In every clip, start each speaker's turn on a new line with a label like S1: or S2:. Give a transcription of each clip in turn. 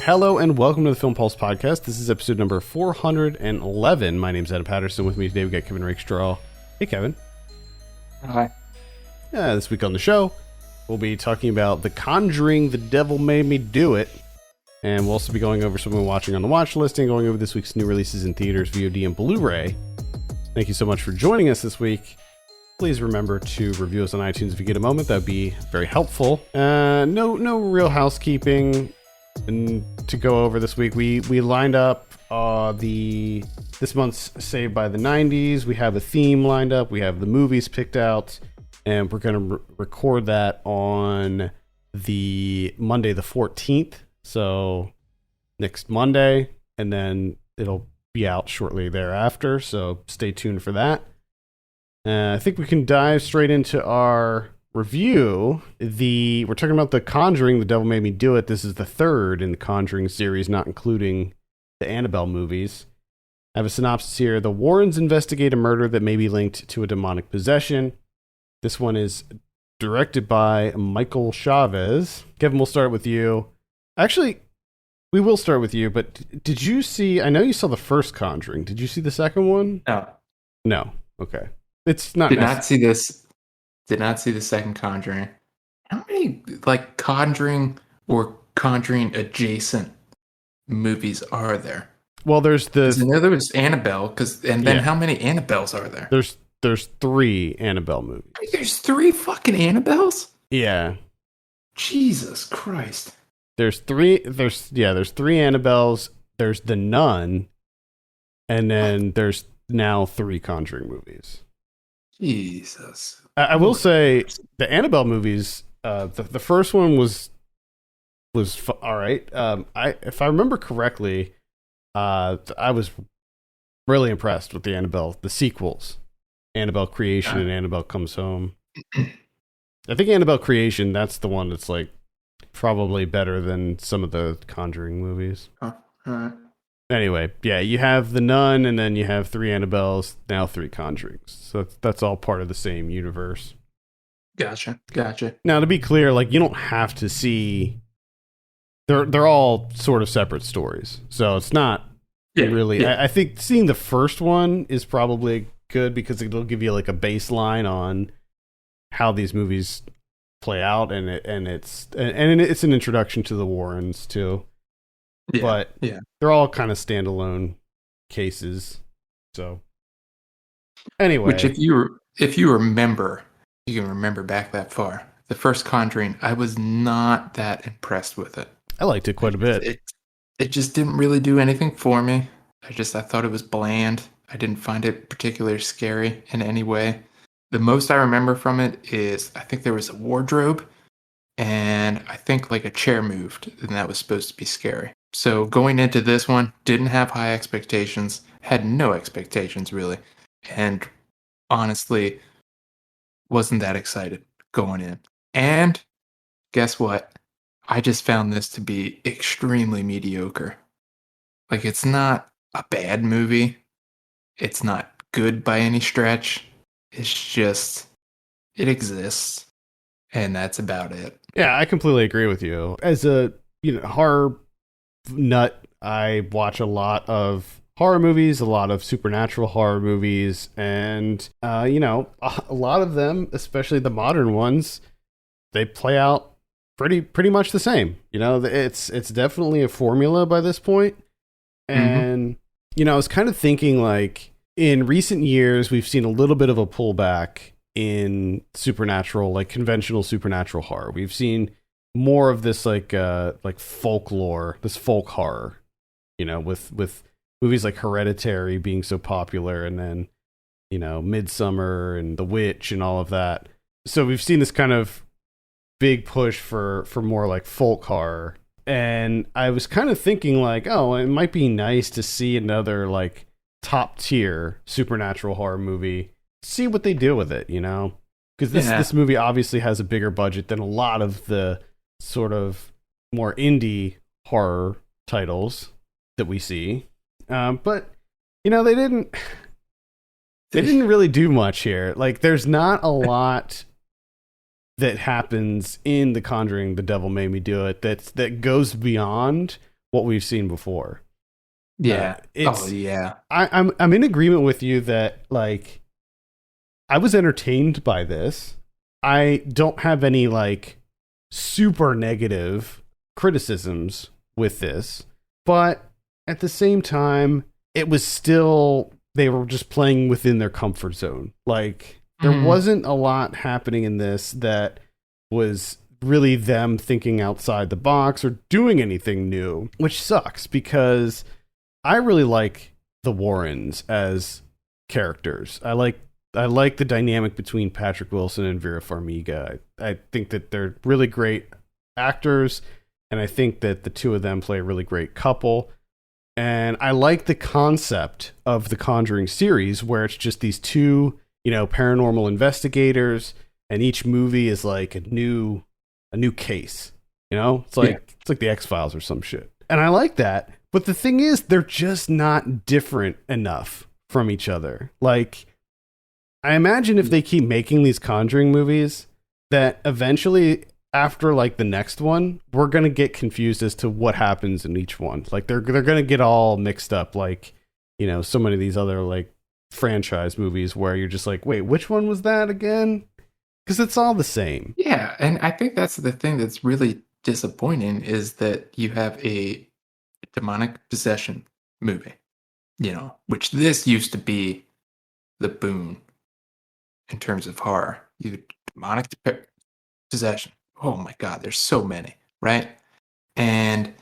S1: Hello and welcome to the Film Pulse podcast. This is episode number 411. My name's Adam Patterson. With me today we got Kevin Rakestraw. Hey, Kevin.
S2: Hi.
S1: This week on the show, we'll be talking about The Conjuring, The Devil Made Me Do It. And we'll also be going over something we're watching on the watch list and going over this week's new releases in theaters, VOD, and Blu-ray. Thank you so much for joining us this week. Please remember to review us on iTunes if you get a moment. That would be very helpful. No real housekeeping and to go over this week. We lined up this month's Saved by the 90s. We have a theme lined up. We have the movies picked out, and we're going to record that on the Monday the 14th. So next Monday, and then it'll be out shortly thereafter. So stay tuned for that. I think we can dive straight into our review. We're talking about The Conjuring, The Devil Made Me Do It. This is the third in the Conjuring series, not including the Annabelle movies. I have a synopsis here. The Warrens investigate a murder that may be linked to a demonic possession. This one is directed by Michael Chavez. Kevin, we'll start with you. Actually, we will start with you, but did you see, I know you saw the first Conjuring. Did you see the second one?
S2: No.
S1: No. Okay. It's not.
S2: Did not see this. Did not see the second Conjuring. How many Conjuring or Conjuring adjacent movies are there?
S1: Well, there's the.
S2: I know there was Annabelle, how many Annabelles are there?
S1: There's three Annabelle movies.
S2: There's three fucking Annabelles?
S1: Yeah.
S2: Jesus Christ.
S1: There's three Annabelles. There's the Nun, and then there's now three Conjuring movies.
S2: Jesus.
S1: I will say the Annabelle movies. The first one was all right. If I remember correctly, I was really impressed with the sequels, Annabelle Creation and Annabelle Comes Home. I think Annabelle Creation, that's the one that's like probably better than some of the Conjuring movies.
S2: All right.
S1: Anyway, yeah, you have the Nun, and then you have three Annabelles, now three Conjurings. So that's all part of the same universe.
S2: Gotcha.
S1: Now, to be clear, like, you don't have to see. They're all sort of separate stories, so it's not really. Yeah. I think seeing the first one is probably good because it'll give you like a baseline on how these movies play out, and it's an introduction to the Warrens too. Yeah, but they're all kind of standalone cases. So anyway,
S2: which if you remember, you can remember back that far. The first Conjuring, I was not that impressed with it.
S1: I liked it quite a bit.
S2: It just didn't really do anything for me. I thought it was bland. I didn't find it particularly scary in any way. The most I remember from it is I think there was a wardrobe, and I think like a chair moved, and that was supposed to be scary. So going into this one, didn't have high expectations, had no expectations really, and honestly, wasn't that excited going in. And guess what? I just found this to be extremely mediocre. Like, it's not a bad movie. It's not good by any stretch. It's just, it exists, and that's about it.
S1: Yeah, I completely agree with you. As a horror nut, I watch a lot of horror movies, a lot of supernatural horror movies, and a lot of them, especially the modern ones, they play out pretty much the same. It's definitely a formula by this point. And I was kind of thinking, like, in recent years we've seen a little bit of a pullback in supernatural, like conventional supernatural horror. We've seen more of this like folklore, this folk horror, with movies like Hereditary being so popular, and then Midsummer and The Witch and all of that. So we've seen this kind of big push for more like folk horror, and I was kind of thinking like, oh, it might be nice to see another like top tier supernatural horror movie, see what they do with it, because this movie obviously has a bigger budget than a lot of the sort of more indie horror titles that we see. But they didn't really do much here. Like, there's not a lot that happens in The Conjuring, The Devil Made Me Do It that goes beyond what we've seen before.
S2: Yeah. Oh
S1: It's
S2: yeah.
S1: I'm in agreement with you that like I was entertained by this. I don't have any like super negative criticisms with this, but at the same time, it was still they were just playing within their comfort zone. Like there wasn't a lot happening in this that was really them thinking outside the box or doing anything new, which sucks because I really like the Warrens as characters. I like the dynamic between Patrick Wilson and Vera Farmiga. I think that they're really great actors, and I think that the two of them play a really great couple. And I like the concept of the Conjuring series where it's just these two, paranormal investigators, and each movie is like a new case. It's like the X-Files or some shit. And I like that. But the thing is, they're just not different enough from each other. Like, I imagine if they keep making these Conjuring movies, that eventually, after like the next one, we're gonna get confused as to what happens in each one. Like, they're gonna get all mixed up, like so many of these other like franchise movies where you're just like, wait, which one was that again? Because it's all the same.
S2: Yeah, and I think that's the thing that's really disappointing is that you have a demonic possession movie, which this used to be the boon in terms of horror. You demonic possession. Oh my God, there's so many, right? And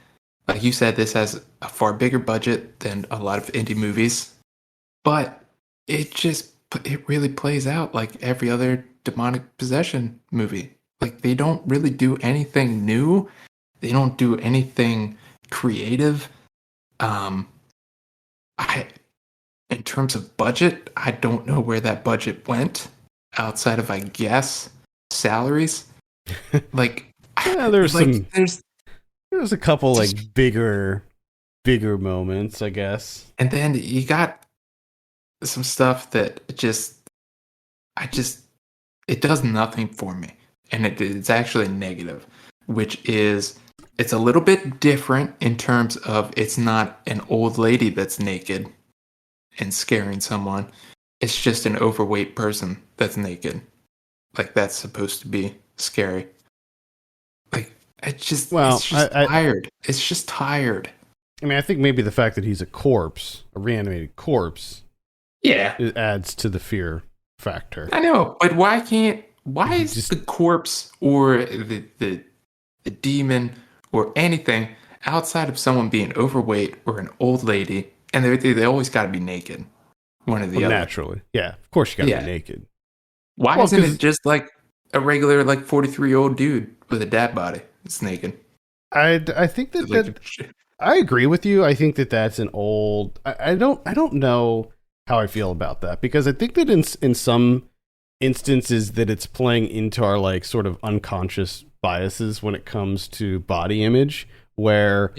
S2: like you said, this has a far bigger budget than a lot of indie movies, but it really plays out like every other demonic possession movie. Like they don't really do anything new. They don't do anything creative. I in terms of budget, I don't know where that budget went outside of I guess salaries. Like
S1: There's
S2: like
S1: there's a couple like bigger moments, I guess.
S2: and then you got some stuff that it does nothing for me, and it's actually negative, which is it's a little bit different in terms of it's not an old lady that's naked and scaring someone. It's just an overweight person that's naked. Like that's supposed to be scary. Like it's just tired. It's just tired.
S1: I mean, I think maybe the fact that he's a corpse, a reanimated corpse, it adds to the fear factor.
S2: I know, but why is the corpse or the demon or anything outside of someone being overweight or an old lady, and they always got to be naked, one or the other.
S1: Naturally, yeah, of course you got to be naked.
S2: Why isn't it just like a regular like 43-year-old dude with a dad body that's naked?
S1: I think that I agree with you. I think that that's an old. I don't know how I feel about that because I think that in some instances that it's playing into our like sort of unconscious biases when it comes to body image, where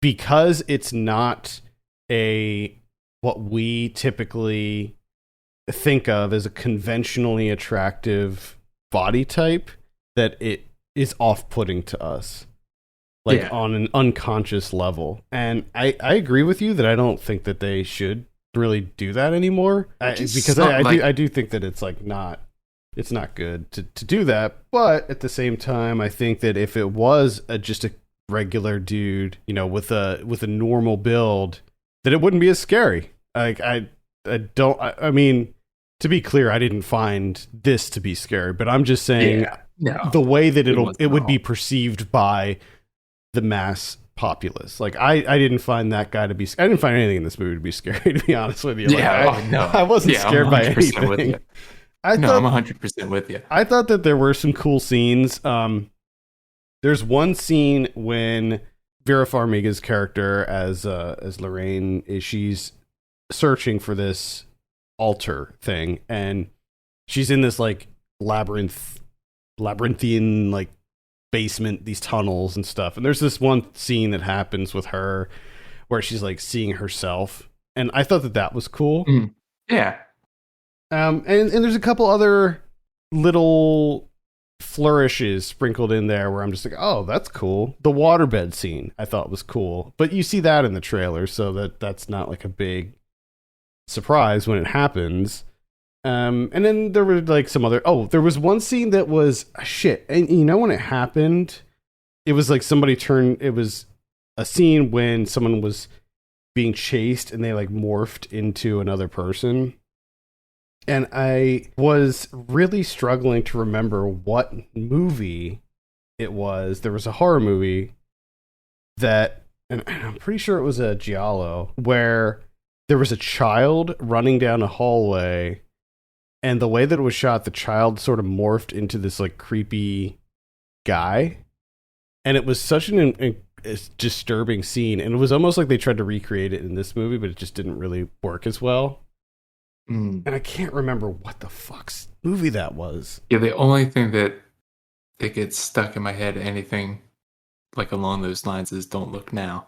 S1: because it's not what we typically think of as a conventionally attractive body type, that it is off-putting to us, like on an unconscious level. And I agree with you that I don't think that they should really do that anymore, because I do think that it's like it's not good to do that. But at the same time, I think that if it was just a regular dude, with a normal build, that it wouldn't be as scary. Like I mean, to be clear, I didn't find this to be scary, but I'm just saying the way that it would be perceived by the mass populace. Like I didn't find that guy to be. I didn't find anything in this movie to be scary. To be honest with you, I wasn't scared by anything. I'm
S2: 100% with you.
S1: I thought that there were some cool scenes. There's one scene when Vera Farmiga's character as Lorraine she's searching for this altar thing, and she's in this like labyrinthian like basement, these tunnels and stuff. And there's this one scene that happens with her where she's like seeing herself, and I thought that was cool.
S2: Yeah.
S1: And there's a couple other little flourishes sprinkled in there where I'm just like, oh, that's cool. The waterbed scene I thought was cool, but you see that in the trailer, so that's not like a big surprise when it happens. And then there were like some other. Oh, there was one scene that was shit. And you know when it happened, it was like somebody turned. It was a scene when someone was being chased and they like morphed into another person. And I was really struggling to remember what movie it was. There was a horror movie that, and I'm pretty sure it was a giallo, where there was a child running down a hallway, and the way that it was shot, the child sort of morphed into this like creepy guy. And it was such an disturbing scene. And it was almost like they tried to recreate it in this movie, but it just didn't really work as well. And I can't remember what the fuck's movie that was.
S2: Yeah, the only thing that gets stuck in my head, anything like along those lines, is Don't Look Now.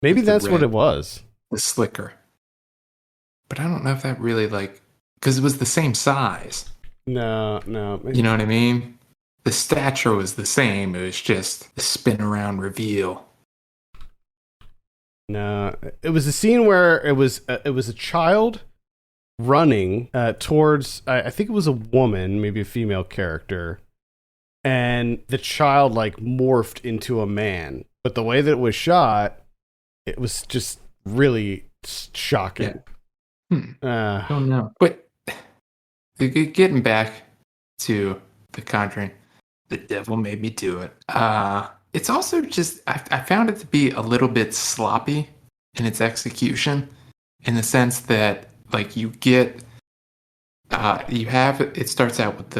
S1: Maybe that's what it was.
S2: The slicker. But I don't know if that really because it was the same size.
S1: No.
S2: You know what I mean? The stature was the same. It was just the spin around reveal.
S1: No, it was a scene where it was a child running towards, I think it was a woman, maybe a female character, and the child like morphed into a man. But the way that it was shot, it was just really shocking.
S2: I don't know. But getting back to The Conjuring, the devil made me do it. It's also just, I found it to be a little bit sloppy in its execution, in the sense that like you get, it starts out with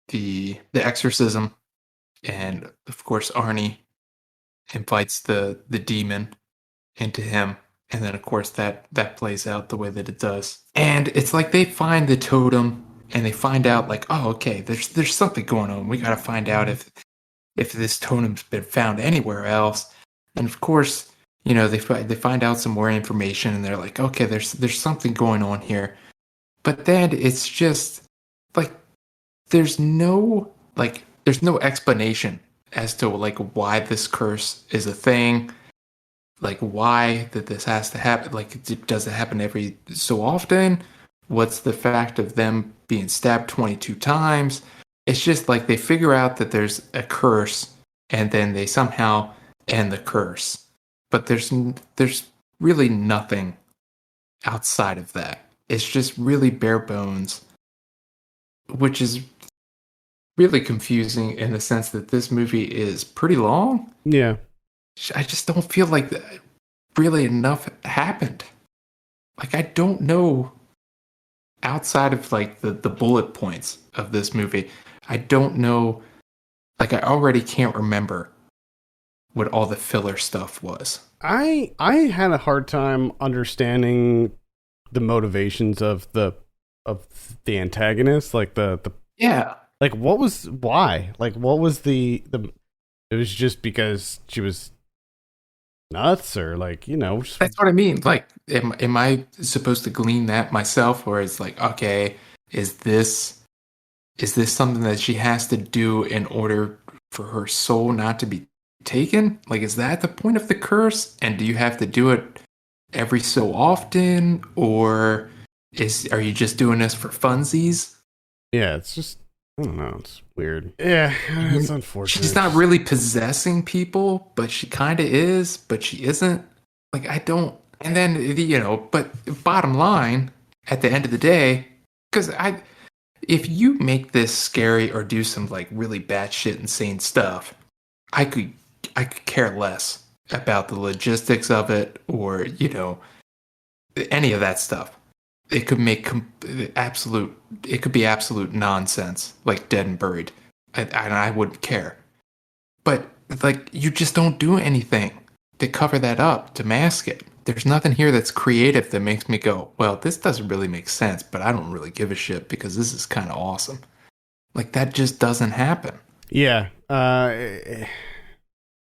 S2: the exorcism, and of course Arnie invites the demon into him, and then of course that plays out the way that it does. And it's like they find the totem and they find out like, oh, okay, there's something going on. We got to find out if this totem's been found anywhere else. And of course, they find out some more information, and they're like, okay, there's something going on here. But then it's just like there's no explanation as to like why this curse is a thing, like why that this has to happen. Like, does it happen every so often? What's the fact of them being stabbed 22 times? It's just like they figure out that there's a curse, and then they somehow end the curse. But there's really nothing outside of that. It's just really bare bones, which is really confusing in the sense that this movie is pretty long.
S1: Yeah.
S2: I just don't feel like really enough happened. Like, I don't know, outside of like the bullet points of this movie, I don't know, like I already can't remember what all the filler stuff was.
S1: I had a hard time understanding the motivations of the antagonist, like the
S2: yeah,
S1: like what was the it was just because she was nuts, or like,
S2: that's what I mean. Like, am I supposed to glean that myself, or is like, okay, is this something that she has to do in order for her soul not to be taken? Like, is that the point of the curse? And do you have to do it every so often, or are you just doing this for funsies?
S1: Yeah, it's just, I don't know, it's weird. Yeah, it's unfortunate.
S2: She's not really possessing people, but she kind of is, but she isn't. Like, I don't. And then, but bottom line, at the end of the day, because if you make this scary or do some like really batshit insane stuff, I could care less about the logistics of it, or any of that stuff. It could make it could be absolute nonsense, like Dead and Buried, and I wouldn't care. But like, you just don't do anything to cover that up, to mask it. There's nothing here that's creative that makes me go, well, this doesn't really make sense, but I don't really give a shit because this is kind of awesome. Like, that just doesn't happen.
S1: Yeah,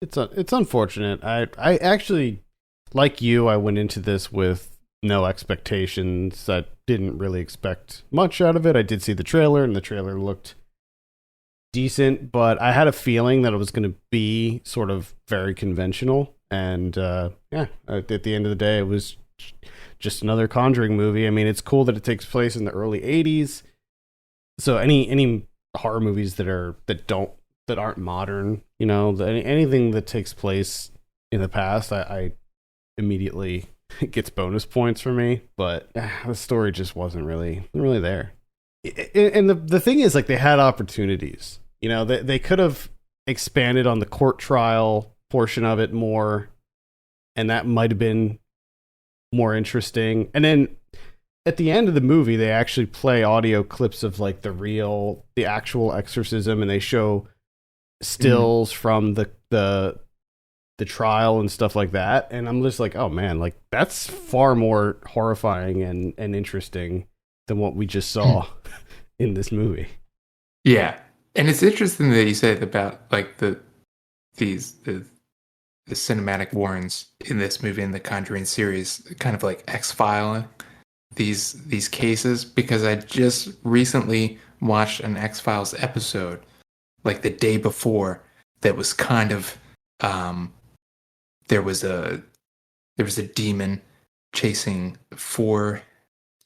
S1: it's unfortunate. I actually, like you, I went into this with no expectations. I didn't really expect much out of it. I did see the trailer, and the trailer looked decent, but I had a feeling that it was going to be sort of very conventional. And at the end of the day, it was just another Conjuring movie. I mean, it's cool that it takes place in the early '80s. So any horror movies that aren't modern, anything that takes place in the past, I immediately gets bonus points for me. But the story just wasn't really there. And the thing is, like, they had opportunities. They could have expanded on the court trial portion of it more, and that might have been more interesting. And then at the end of the movie, they actually play audio clips of like the actual exorcism, and they show stills from the trial and stuff like that. And I'm just like, oh man, like that's far more horrifying and interesting than what we just saw in this movie.
S2: Yeah. And it's interesting that you said about like the cinematic warrants in this movie, in the Conjuring series, kind of like X-Filing these cases, because I just recently watched an X-Files episode like the day before that was kind of there was a demon chasing 4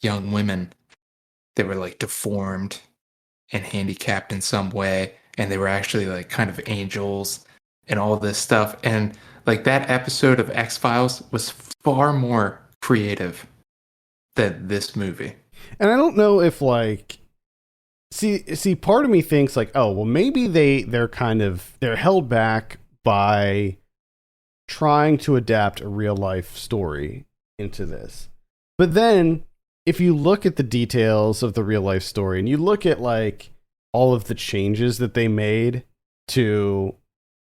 S2: young women that were like deformed and handicapped in some way, and they were actually like kind of angels and all this stuff. And like that episode of X-Files was far more creative than this movie.
S1: And I don't know if like see part of me thinks like, oh well, maybe they're held back by trying to adapt a real life story into this. But then if you look at the details of the real life story and you look at like all of the changes that they made to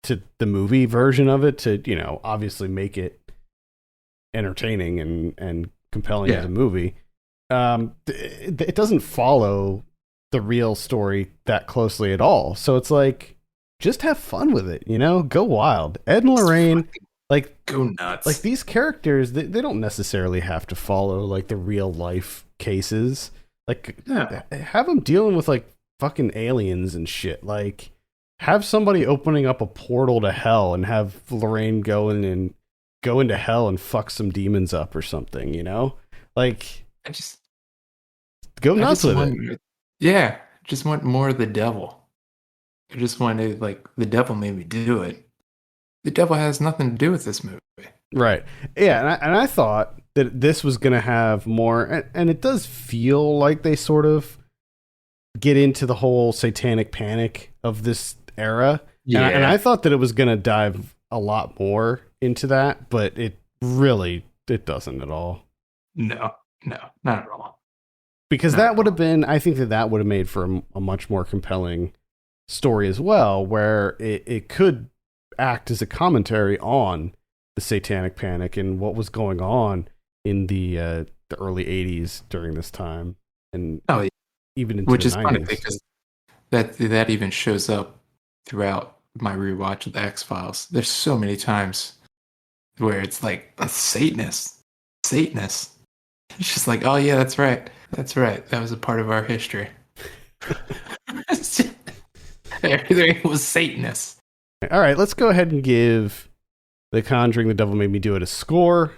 S1: the movie version of it to, obviously make it entertaining and compelling as a movie, it doesn't follow the real story that closely at all. So it's like, just have fun with it, go wild. Ed and Lorraine, like,
S2: go nuts.
S1: Like these characters, they don't necessarily have to follow like the real life cases. Like, have them dealing with like fucking aliens and shit. Like, have somebody opening up a portal to hell and have Lorraine go into hell and fuck some demons up or something, Like, go nuts with it.
S2: Yeah, just want more of the devil. I just wanted, like, the devil made me do it. The devil has nothing to do with this movie.
S1: Right. Yeah, and I thought that this was going to have more, and it does feel like they sort of get into the whole satanic panic of this era. Yeah. And I thought that it was going to dive a lot more into that, but it doesn't at all.
S2: No, not at all.
S1: Because that would have been, I think that would have made for a much more compelling story as well, where it could act as a commentary on the satanic panic and what was going on in the early 80s during this time. And even into the 90s.
S2: Funny because that even shows up throughout my rewatch of the X-Files. There's so many times where it's like a Satanist. It's just like, oh yeah, that's right. That was a part of our history. Everything was Satanist.
S1: All right, let's go ahead and give The Conjuring: The Devil Made Me Do It a score.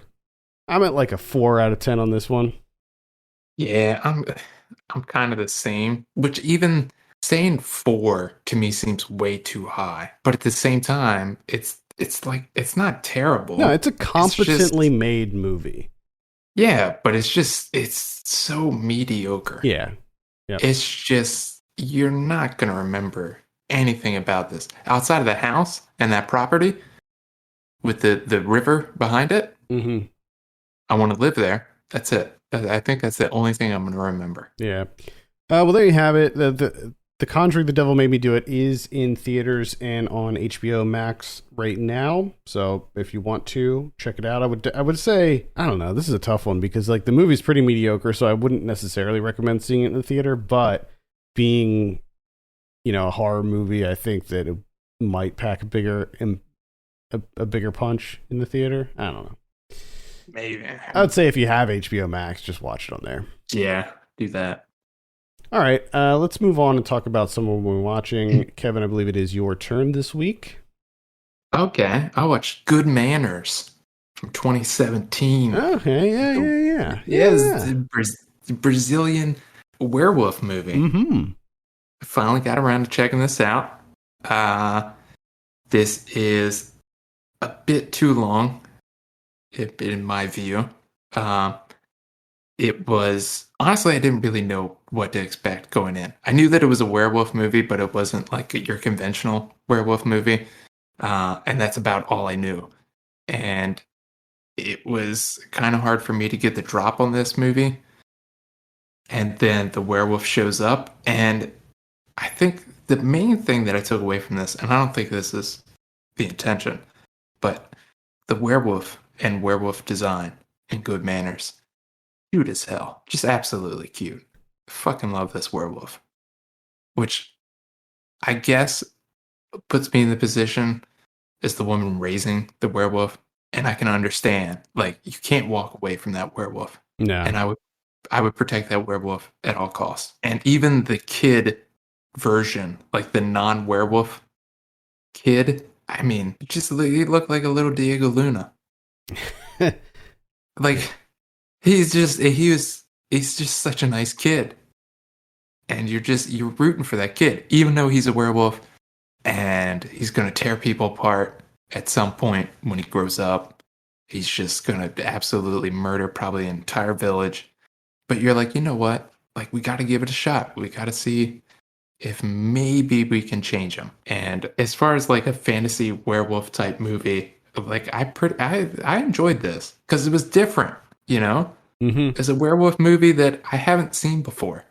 S1: I'm at like a 4 out of 10 on this one.
S2: Yeah, I'm kind of the same, which even saying 4 to me seems way too high. But at the same time, it's like, it's not terrible.
S1: No, it's a competently made movie.
S2: Yeah, but it's so mediocre.
S1: Yeah. Yep.
S2: It's just, you're not going to remember anything about this. Outside of the house and that property with the river behind it, I want to live there. That's it. I think that's the only thing I'm going to remember.
S1: Yeah. Well, there you have it. The Conjuring: The Devil Made Me Do It is in theaters and on HBO Max right now. So if you want to check it out, I would say, I don't know, this is a tough one because like the movie's pretty mediocre, so I wouldn't necessarily recommend seeing it in the theater, but being, a horror movie, I think that it might pack a bigger punch in the theater. I don't know.
S2: Maybe.
S1: I would say if you have HBO Max, just watch it on there.
S2: Yeah, do that.
S1: All right, let's move on and talk about someone we're watching. Kevin, I believe it is your turn this week.
S2: Okay, I watched Good Manners from 2017.
S1: Okay, yeah,
S2: The-
S1: yeah, yeah,
S2: Yeah,
S1: yeah,
S2: it's
S1: yeah.
S2: the Brazilian werewolf movie.
S1: Mm-hmm.
S2: I finally got around to checking this out. Uh, this is a bit too long, in my view. Uh, it was honestly, I didn't really know what to expect going in. I knew that it was a werewolf movie, but it wasn't like your conventional werewolf movie. And that's about all I knew. And it was kind of hard for me to get the drop on this movie. And then the werewolf shows up, and I think the main thing that I took away from this, and I don't think this is the intention, but the werewolf and werewolf design and good manners. Cute as hell. Just absolutely cute. Fucking love this werewolf. Which I guess puts me in the position as the woman raising the werewolf. And I can understand, like, you can't walk away from that werewolf.
S1: Yeah.
S2: And I would protect that werewolf at all costs. And even the kid version, like the non-werewolf kid, I mean, he looked like a little Diego Luna. Like he's just such a nice kid. And you're rooting for that kid, even though he's a werewolf and he's gonna tear people apart at some point when he grows up. He's just gonna absolutely murder probably an entire village. But you're like, you know what? Like we gotta give it a shot. We gotta see if maybe we can change him. And as far as like a fantasy werewolf type movie, like I enjoyed this because it was different, you know?
S1: Mm-hmm.
S2: It's a werewolf movie that I haven't seen before.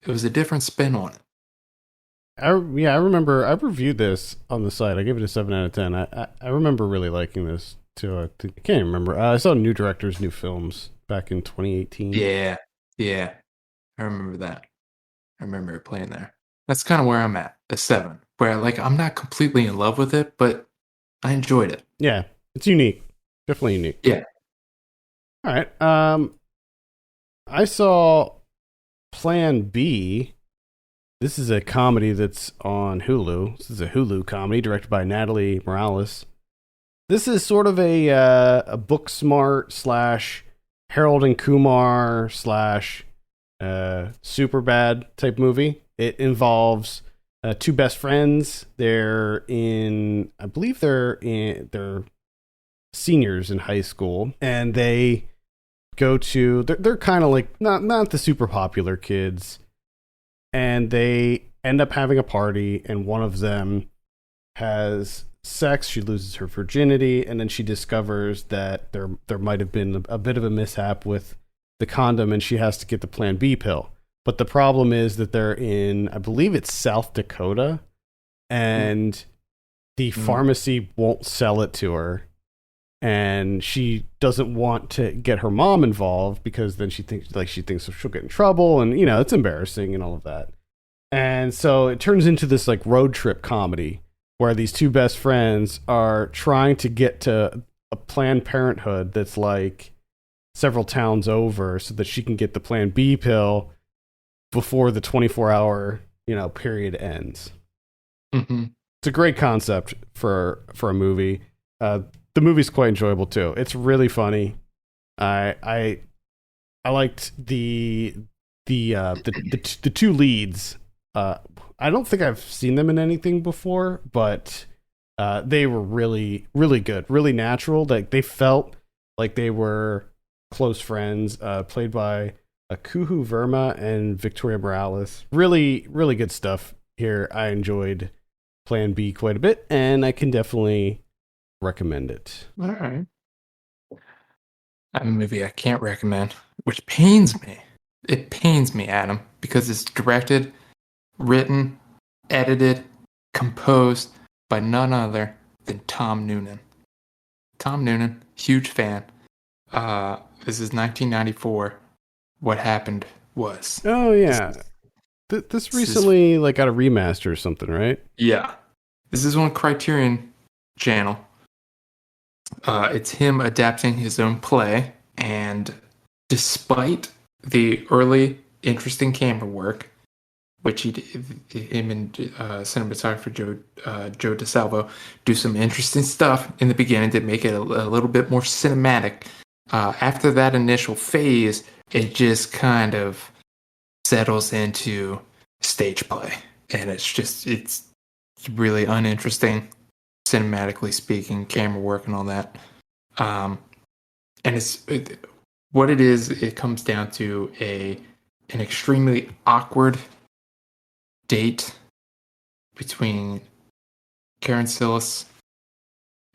S2: It was a different spin on it.
S1: I remember I reviewed this on the site. I gave it a 7 out of 10. I remember really liking this too. I can't even remember. I saw New Directors, New Films back in 2018.
S2: Yeah, yeah, I remember that. I remember it playing there. That's kind of where I'm at, a 7, where like I'm not completely in love with it, but I enjoyed it.
S1: Yeah, it's unique. Definitely unique.
S2: Yeah.
S1: All right. I saw Plan B. This is a comedy that's on Hulu. This is a Hulu comedy directed by Natalie Morales. This is sort of a book smart slash Harold and Kumar slash super bad type movie. It involves two best friends. I believe they're seniors in high school, and they they're kind of like not the super popular kids, and they end up having a party, and one of them has sex. She loses her virginity, and then she discovers that there might have been a bit of a mishap with the condom, and she has to get the Plan B pill. But the problem is that they're in, I believe it's South Dakota, and the pharmacy won't sell it to her, and she doesn't want to get her mom involved because then she thinks she'll get in trouble, and it's embarrassing and all of that. And so it turns into this like road trip comedy where these two best friends are trying to get to a Planned Parenthood that's like several towns over so that she can get the Plan B pill before the 24-hour period ends.
S2: Mm-hmm.
S1: It's a great concept for a movie. The movie's quite enjoyable too. It's really funny. I liked the two leads. I don't think I've seen them in anything before, but they were really, really good, really natural. Like they felt like they were close friends. Played by Kuhu Verma and Victoria Morales. Really, really good stuff here. I enjoyed Plan B quite a bit, and I can definitely recommend it.
S2: All right. A movie I can't recommend, which pains me. It pains me, Adam, because it's directed, written, edited, composed by none other than Tom Noonan. Tom Noonan, huge fan. This is 1994. What happened was.
S1: Oh yeah, this recently got a remaster or something, right?
S2: Yeah, this is on Criterion Channel. It's him adapting his own play, and despite the early interesting camera work, which him and cinematographer Joe DeSalvo do some interesting stuff in the beginning to make it a little bit more cinematic. After that initial phase, it just kind of settles into stage play, and it's really uninteresting, cinematically speaking, camera work and all that. And what it is. It comes down to an extremely awkward date between Karen Sillis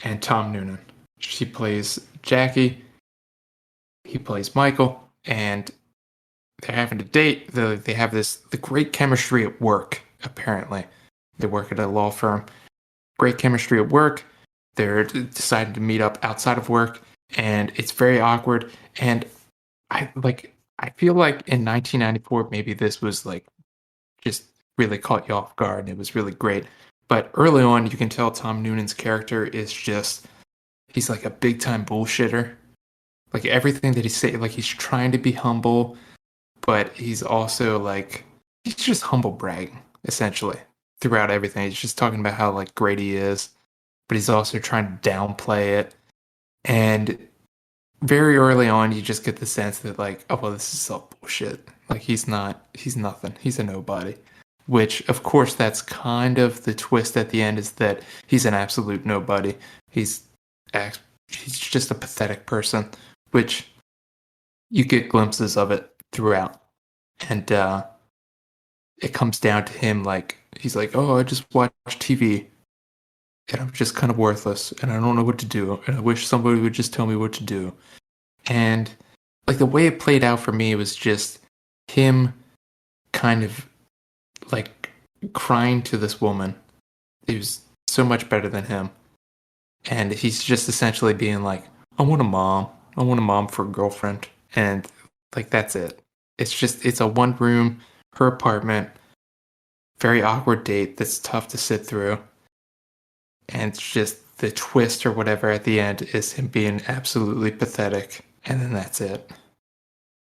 S2: and Tom Noonan. She plays Jackie. He plays Michael, and they're having a date. They have the great chemistry at work. Apparently, they work at a law firm. Great chemistry at work. They're deciding to meet up outside of work, and it's very awkward. And I feel like in 1994, maybe this was like just really caught you off guard, and it was really great. But early on, you can tell Tom Noonan's character is just, he's like a big time bullshitter. Like everything that he's saying, like he's trying to be humble, but he's also like, he's just humble bragging, essentially, throughout everything. He's just talking about how like great he is, but he's also trying to downplay it. And very early on, you just get the sense that like, oh, well, this is all bullshit. Like he's nothing. He's a nobody. Which, of course, that's kind of the twist at the end, is that he's an absolute nobody. He's just a pathetic person, which you get glimpses of it throughout. And it comes down to him like, he's like, oh, I just watch TV and I'm just kind of worthless and I don't know what to do. And I wish somebody would just tell me what to do. And like the way it played out for me was just him kind of like crying to this woman who's so much better than him. And he's just essentially being like, I want a mom. I want a mom for a girlfriend. And like, that's it. It's a one room, her apartment, very awkward date that's tough to sit through. And it's just the twist or whatever at the end is him being absolutely pathetic. And then that's it.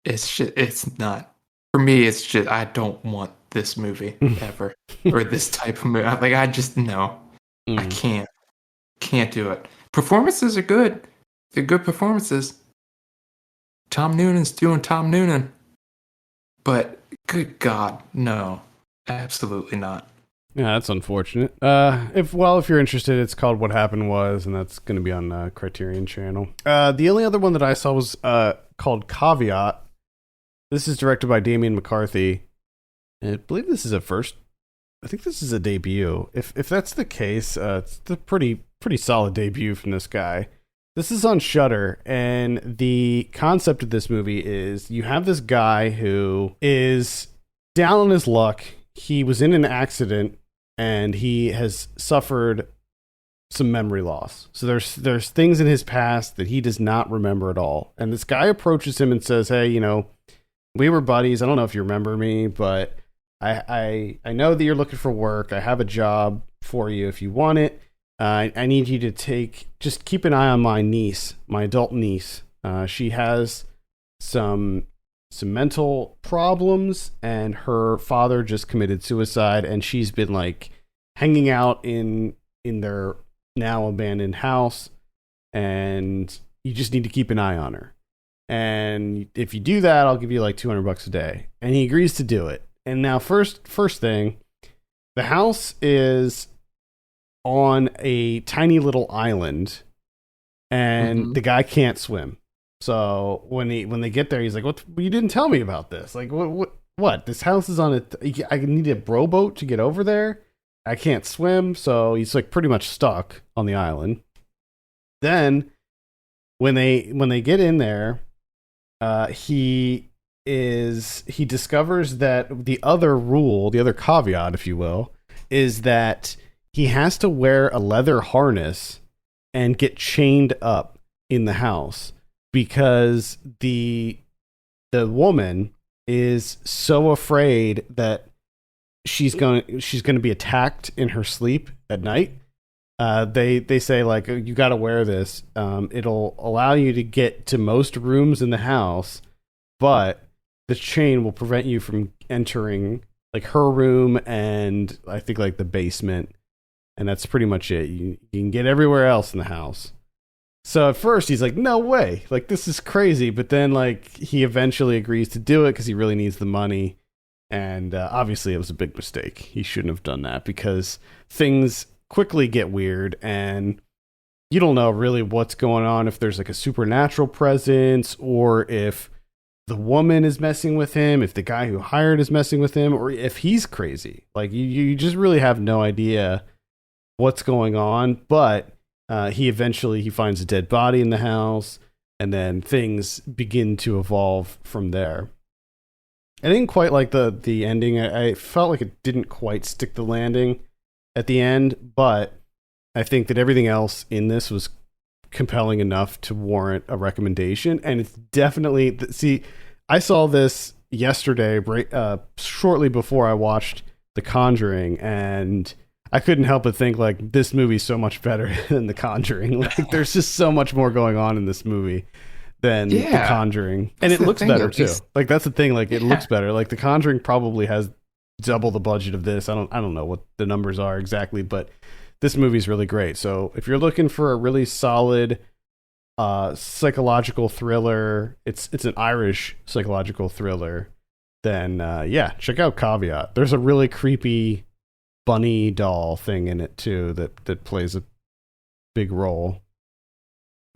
S2: It's not, for me, it's just, I don't want this movie ever. Or this type of movie. Like, I just, no. I can't do it. Performances are good. They're good performances. Tom Noonan's doing Tom Noonan. But good God, no. Absolutely not.
S1: Yeah, that's unfortunate. If you're interested, it's called What Happened Was, and that's going to be on Criterion Channel. The only other one that I saw was called Caveat. This is directed by Damian McCarthy. And I believe this is I think this is a debut. If that's the case, it's a pretty solid debut from this guy. This is on Shudder, and the concept of this movie is you have this guy who is down on his luck. He was in an accident, and he has suffered some memory loss. So there's things in his past that he does not remember at all. And this guy approaches him and says, hey, we were buddies. I don't know if you remember me, but I know that you're looking for work. I have a job for you if you want it. I need you to just keep an eye on my niece, my adult niece. She has some mental problems, and her father just committed suicide, and she's been like hanging out in their now abandoned house, and you just need to keep an eye on her. And if you do that, I'll give you like $200 a day. And he agrees to do it. And now first thing, the house is on a tiny little island, and the guy can't swim. So when they get there, he's like, "What? You didn't tell me about this. Like, what? This house is on I need a rowboat to get over there. I can't swim." So he's like pretty much stuck on the island. Then when they get in there, he discovers that the other caveat, if you will, is that he has to wear a leather harness and get chained up in the house, because the woman is so afraid that she's going to be attacked in her sleep at night. They say like, you got to wear this. It'll allow you to get to most rooms in the house, but the chain will prevent you from entering like her room and I think like the basement, and that's pretty much it. You can get everywhere else in the house. So at first he's like, no way, like this is crazy. But then like he eventually agrees to do it because he really needs the money. And obviously it was a big mistake. He shouldn't have done that because things quickly get weird and you don't know really what's going on, if there's like a supernatural presence or if the woman is messing with him, if the guy who hired is messing with him, or if he's crazy. Like you just really have no idea what's going on. But he finds a dead body in the house, and then things begin to evolve from there. I didn't quite like the ending. I felt like it didn't quite stick the landing at the end, but I think that everything else in this was compelling enough to warrant a recommendation. And it's definitely, see, I saw this yesterday, shortly before I watched The Conjuring, and I couldn't help but think like this movie's so much better than The Conjuring. Like there's just so much more going on in this movie than The Conjuring, and it looks better too. Like that's the thing. Like it looks better. Like The Conjuring probably has double the budget of this. I don't know what the numbers are exactly, but this movie's really great. So if you're looking for a really solid psychological thriller, it's an Irish psychological thriller, then yeah, check out Caveat. There's a really creepy bunny doll thing in it too that plays a big role.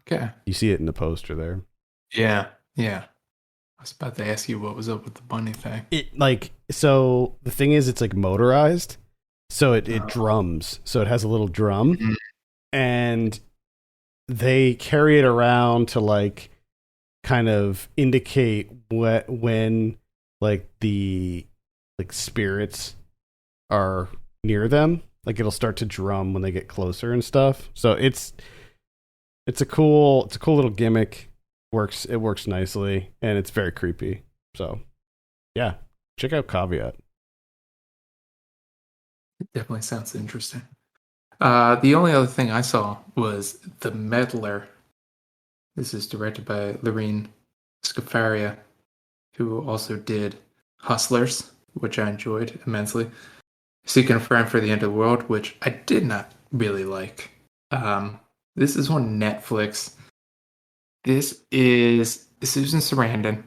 S2: Okay.
S1: You see it in the poster there.
S2: Yeah. I was about to ask you what was up with the bunny thing.
S1: So the thing is, it's like motorized. So it drums. So it has a little drum, and they carry it around to like kind of indicate when like the like spirits are near them. Like it'll start to drum when they get closer and stuff. So it's a cool little gimmick. It works nicely, and it's very creepy. So yeah, check out Caveat.
S2: It definitely sounds interesting. The only other thing I saw was The Meddler. This is directed by Lorene Scafaria, who also did Hustlers, which I enjoyed immensely. Seeking a Friend for the End of the World, which I did not really like. This is on Netflix. This is Susan Sarandon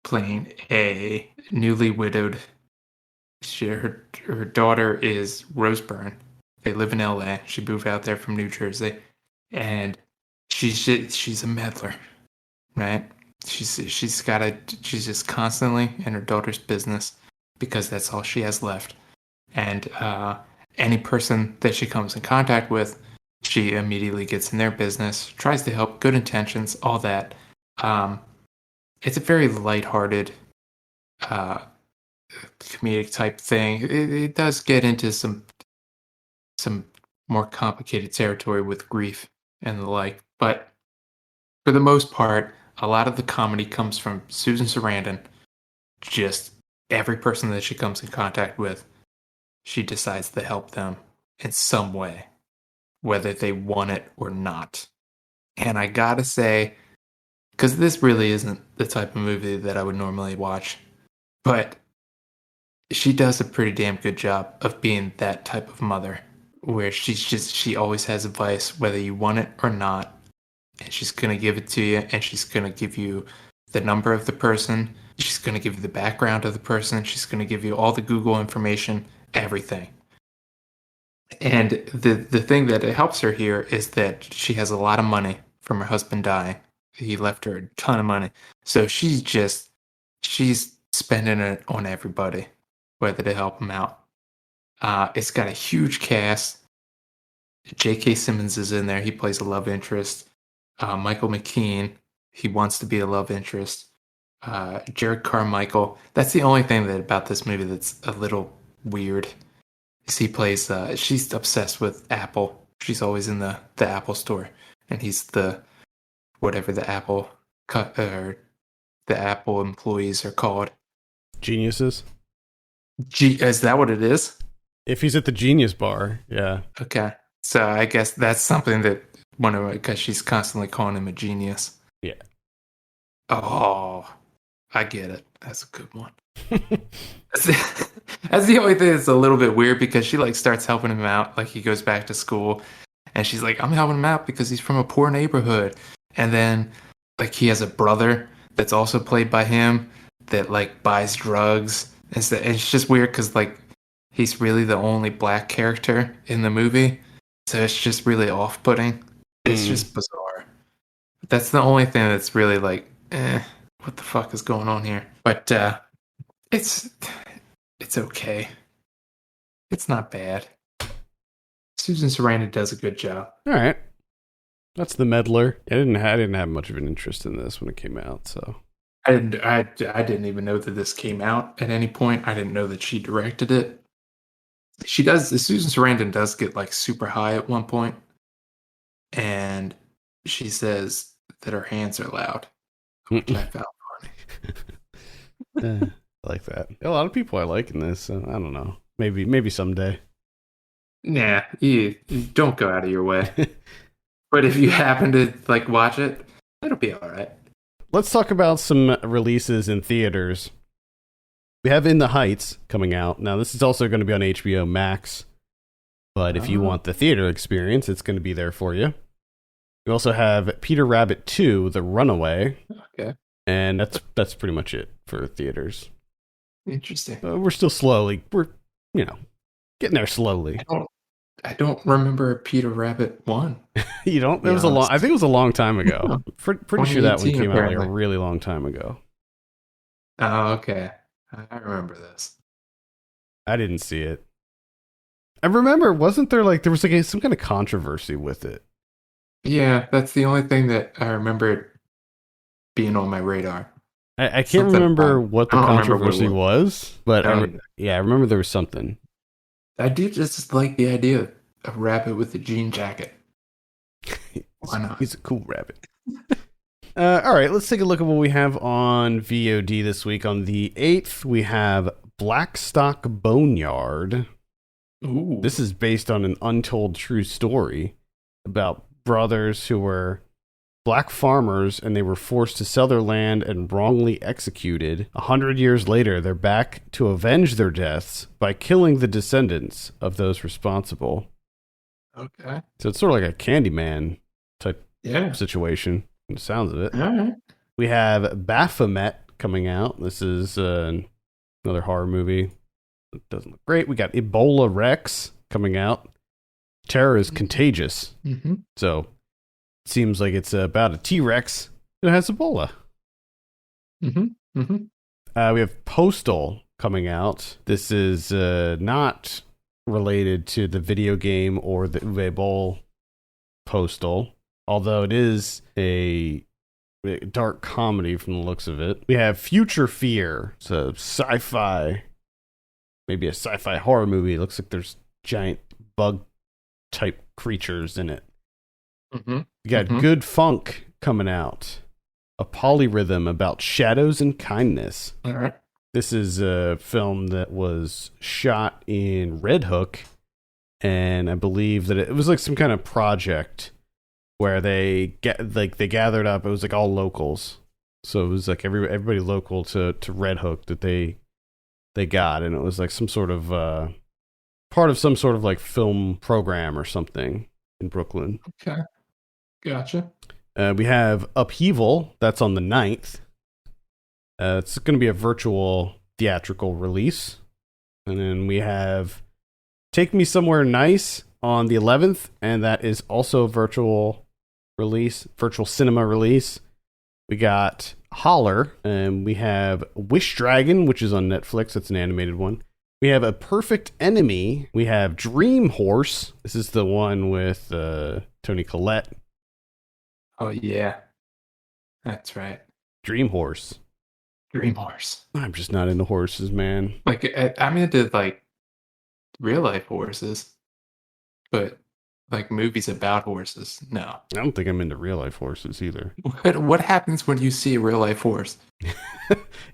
S2: playing a newly widowed. Her daughter is Rose Byrne. They live in LA. She moved out there from New Jersey, and she's a meddler, right? She's just constantly in her daughter's business because that's all she has left. And any person that she comes in contact with, she immediately gets in their business, tries to help, good intentions, all that. It's a very lighthearted comedic type thing. It does get into some more complicated territory with grief and the like, but for the most part, a lot of the comedy comes from Susan Sarandon. Just every person that she comes in contact with, she decides to help them in some way, whether they want it or not. And I gotta say, because this really isn't the type of movie that I would normally watch, but she does a pretty damn good job of being that type of mother, where she always has advice whether you want it or not, and she's gonna give it to you, and she's gonna give you the number of the person, she's gonna give you the background of the person, she's gonna give you all the Google information, everything. And the thing that it helps her here is that she has a lot of money from her husband dying. He left her a ton of money, so she's spending it on everybody, whether to help them out. It's got a huge cast. J.K. Simmons is in there. He plays a love interest. Michael McKean, he wants to be a love interest. Jared Carmichael. That's the only thing about this movie that's a little weird. Is he plays. She's obsessed with Apple. She's always in the Apple store, and he's the whatever the Apple or the Apple employees are called.
S1: Geniuses.
S2: Is that what it is?
S1: If he's at the Genius Bar, yeah.
S2: Okay, so I guess that's something that because she's constantly calling him a genius.
S1: Yeah.
S2: Oh, I get it. That's a good one. That's the, that's the only thing that's a little bit weird because she like starts helping him out. Like he goes back to school and she's like, I'm helping him out because he's from a poor neighborhood. And then like he has a brother that's also played by him that like buys drugs. And it's just weird because like he's really the only black character in the movie. So it's just really off-putting. It's just bizarre. That's the only thing that's really like, what the fuck is going on here? But it's okay. It's not bad. Susan Sarandon does a good job.
S1: All right, that's the Meddler. I didn't have much of an interest in this when it came out, so
S2: I didn't even know that this came out at any point. I didn't know that she directed it. She does. Susan Sarandon does get like super high at one point, and she says that her hands are loud, which I found funny.
S1: I like that. A lot of people I like in this. So I don't know. Maybe someday.
S2: Nah, you don't go out of your way. But if you happen to like watch it, it'll be all right.
S1: Let's talk about some releases in theaters. We have In the Heights coming out. Now, this is also going to be on HBO Max. But if you want the theater experience, it's going to be there for you. We also have Peter Rabbit 2, The Runaway.
S2: Okay.
S1: And that's pretty much it for theaters.
S2: Interesting.
S1: We're still we're getting there slowly.
S2: I don't remember Peter Rabbit 1.
S1: You don't? It was I think it was a long time ago. Pretty sure that one came out like a really long time ago.
S2: Oh, okay. I remember this.
S1: I didn't see it. I remember, wasn't there there was like some kind of controversy with it?
S2: Yeah, that's the only thing that I remember being on my radar.
S1: I can't remember what the controversy was, but I remember there was something.
S2: I do just like the idea of a rabbit with a jean jacket. Why not?
S1: He's a cool rabbit. All right, let's take a look at what we have on VOD this week. On the 8th, we have Blackstock Boneyard.
S2: Ooh.
S1: This is based on an untold true story about brothers who were black farmers and they were forced to sell their land and wrongly executed. 100 years later, they're back to avenge their deaths by killing the descendants of those responsible.
S2: Okay.
S1: So it's sort of like a Candyman type situation, from the sounds of it.
S2: All right.
S1: We have Baphomet coming out. This is another horror movie. It doesn't look great. We got Ebola Rex coming out. Terror is contagious.
S2: Mm-hmm.
S1: So it seems like it's about a T-Rex that has Ebola.
S2: Mm-hmm. Mm-hmm.
S1: We have Postal coming out. This is not related to the video game or the Uwe Boll Postal, although it is a dark comedy from the looks of it. We have Future Fear. It's a sci-fi, maybe a sci-fi horror movie. It looks like there's giant bug type creatures in it.
S2: Mm-hmm.
S1: We got Good Funk coming out. A polyrhythm about shadows and kindness.
S2: All right.
S1: This is a film that was shot in Red Hook, and I believe that it was like some kind of project where they gathered up. It was like all locals, so it was like everybody local to Red Hook that they got, and it was like some sort of part of some sort of like film program or something in Brooklyn.
S2: Okay, gotcha.
S1: We have Upheaval. That's on the 9th. It's going to be a virtual theatrical release. And then we have Take Me Somewhere Nice on the 11th, and that is also a virtual release, virtual cinema release. We got Holler, and we have Wish Dragon, which is on Netflix. That's an animated one. We have A Perfect Enemy. We have Dream Horse. This is the one with Toni Collette.
S2: Oh, yeah. That's right.
S1: Dream Horse.
S2: Dream Horse.
S1: I'm just not into horses, man.
S2: Like, I'm into, like, real life horses, but, like, movies about horses, no.
S1: I don't think I'm into real life horses either.
S2: What happens when you see a real life horse?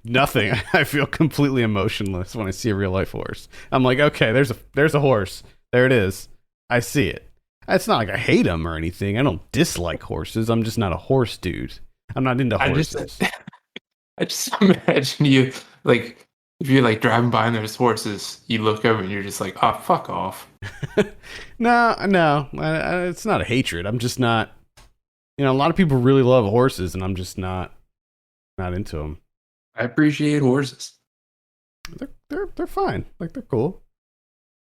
S1: Nothing. I feel completely emotionless when I see a real life horse. I'm like, okay, there's a horse. There it is. I see it. It's not like I hate them or anything. I don't dislike horses. I'm just not a horse dude. I'm not into horses.
S2: I just imagine you like if you're like driving by and there's horses, you look over and you're just like, oh, fuck off.
S1: No, it's not a hatred. I'm just not. A lot of people really love horses, and I'm just not into them.
S2: I appreciate horses.
S1: They're fine. Like they're cool.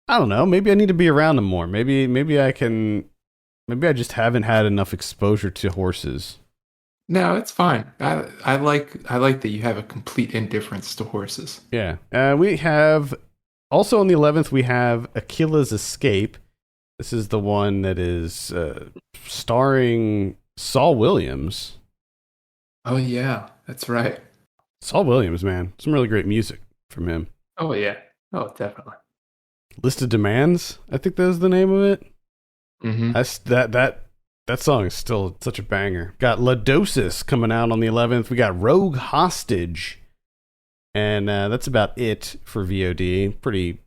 S1: I don't know. Maybe I need to be around them more. Maybe I can. Maybe I just haven't had enough exposure to horses.
S2: No, it's fine. I like that you have a complete indifference to horses.
S1: Yeah. We have also on the 11th we have Akila's Escape. This is the one that is starring Saul Williams.
S2: Oh yeah, that's right.
S1: Saul Williams, man, some really great music from him.
S2: Oh yeah. Oh definitely.
S1: List of Demands, I think that's the name of it.
S2: Mm-hmm.
S1: That song is still such a banger. Got La Dosis coming out on the 11th. We got Rogue Hostage, and that's about it for VOD. Pretty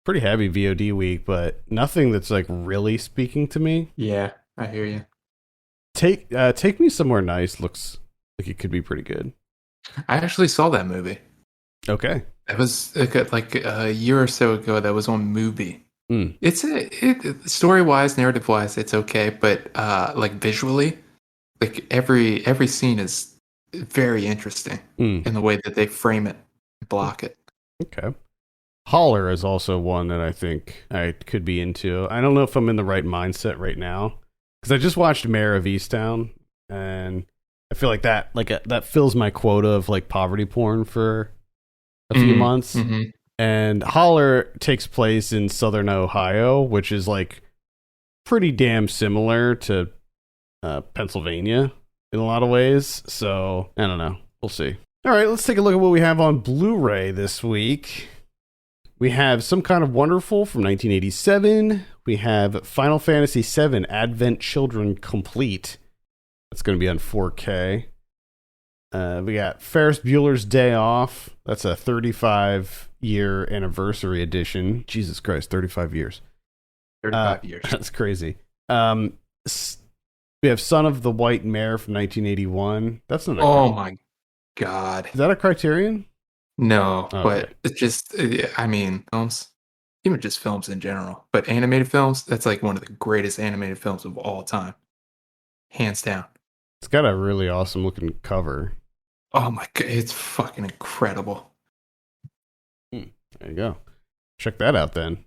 S1: heavy VOD week, but nothing that's like really speaking to me.
S2: Yeah, I hear you.
S1: Take Me Somewhere Nice looks like it could be pretty good.
S2: I actually saw that movie.
S1: Okay.
S2: It was like a year or so ago. That was on Movie.
S1: Mm.
S2: It story wise, narrative wise, it's okay, but like visually, like every scene is very interesting in the way that they frame it, block it.
S1: Okay. Holler is also one that I think I could be into. I don't know if I'm in the right mindset right now because I just watched Mayor of Easttown, and I feel like that fills my quota of like poverty porn for a few months.
S2: Mm-hmm.
S1: And Holler takes place in Southern Ohio, which is like pretty damn similar to Pennsylvania in a lot of ways. So I don't know. We'll see. All right, let's take a look at what we have on Blu-ray this week. We have Some Kind of Wonderful from 1987. We have Final Fantasy VII Advent Children Complete. That's going to be on 4K. We got Ferris Bueller's Day Off. That's a 35-year anniversary edition. Jesus Christ, 35 years.
S2: 35 years.
S1: That's crazy. We have Son of the White Mare from 1981. That's not.
S2: My God.
S1: Is that a Criterion?
S2: No,
S1: Oh,
S2: but
S1: okay.
S2: it's just. I mean, films, even just films in general, but animated films. That's like one of the greatest animated films of all time, hands down.
S1: It's got a really awesome looking cover.
S2: Oh my God, it's fucking incredible.
S1: There you go. Check that out then.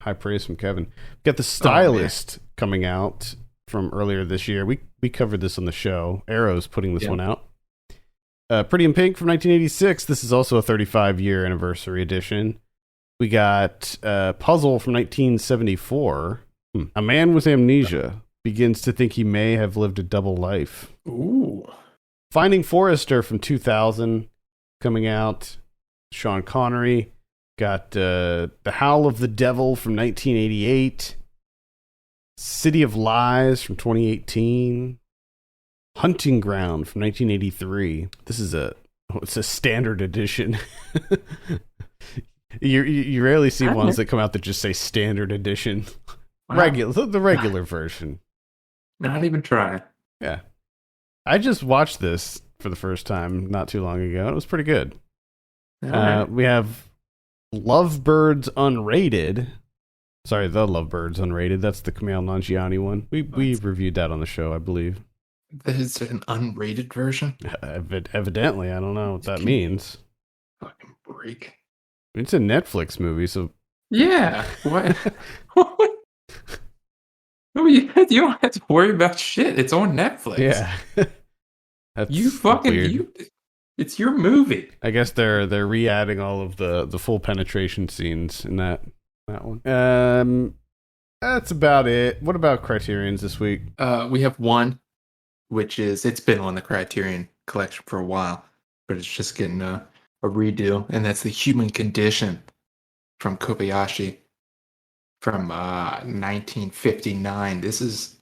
S1: High praise from Kevin. We got The Stylist coming out from earlier this year. We covered this on the show. Arrow's putting this one out. Pretty in Pink from 1986. This is also a 35-year anniversary edition. We got Puzzle from 1974. A man with amnesia begins to think he may have lived a double life.
S2: Ooh.
S1: Finding Forrester from 2000 coming out. Sean Connery. Got The Howl of the Devil from 1988. City of Lies from 2018. Hunting Ground from 1983. This is it's a standard edition. You rarely see ones that come out that just say standard edition. Wow. The regular version.
S2: Not even trying.
S1: Yeah. I just watched this for the first time not too long ago. It was pretty good. Right. We have Lovebirds Unrated. Sorry, The Lovebirds Unrated. That's the Kumail Nanjiani one. We reviewed that on the show, I believe.
S2: Is it an unrated version?
S1: Evidently, I don't know what that means.
S2: Fucking break.
S1: It's a Netflix movie, so
S2: yeah. What? No, you don't have to worry about shit. It's on Netflix.
S1: Yeah.
S2: It's your movie.
S1: I guess they're re-adding all of the full penetration scenes in that one. That's about it. What about Criterion's this week?
S2: We have one, which is it's been on the Criterion collection for a while, but it's just getting a redo, and that's The Human Condition from Kobayashi from 1959. This is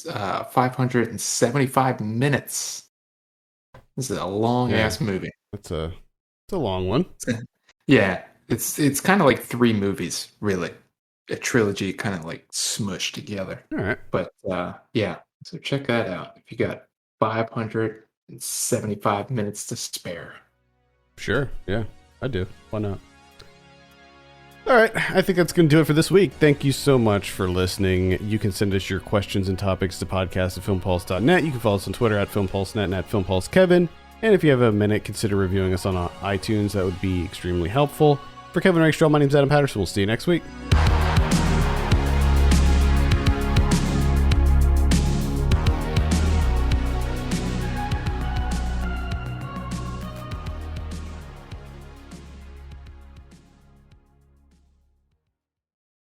S2: 575 minutes. This is a long ass movie.
S1: It's a long one.
S2: Yeah, it's kind of like 3 movies, really. A trilogy kind of like smushed together.
S1: All right.
S2: But yeah, so check that out. If you got and 75 minutes to spare.
S1: Sure. Yeah, I do. Why not? All right, I think that's going to do it for this week. Thank you so much for listening. You can send us your questions and topics to podcast@filmpulse.net. You can follow us on Twitter @filmpulsenet and @filmpulsekevin. And if you have a minute, consider reviewing us on iTunes. That would be extremely helpful. For Kevin Rakestraw, my name's Adam Patterson. We'll see you next week.